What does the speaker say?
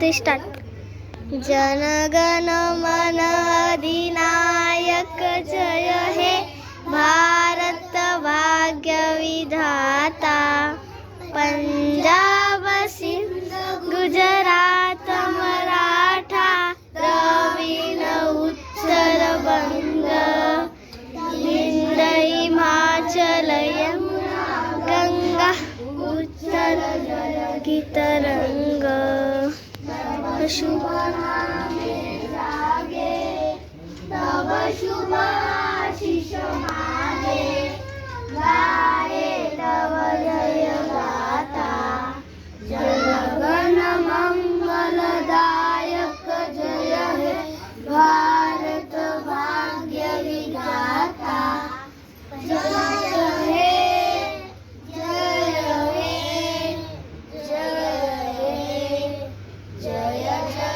ते स्टार्ट. जनगण मन अधिनायक जय हे भारत भाग्य विधाता. पंजाब सिंध गुजरात मराठा द्रविड उत्तर बंग हिंद हिमाचल यमुना गंगा उत्तर की तरंग. शुभ नामे जागे तब शुभ आशीष मागे. गाये तव जय गाथा जनगण मंगलदायक जय हे भारत भाग्य विधाता. जय हे जय हे जय हे जय जय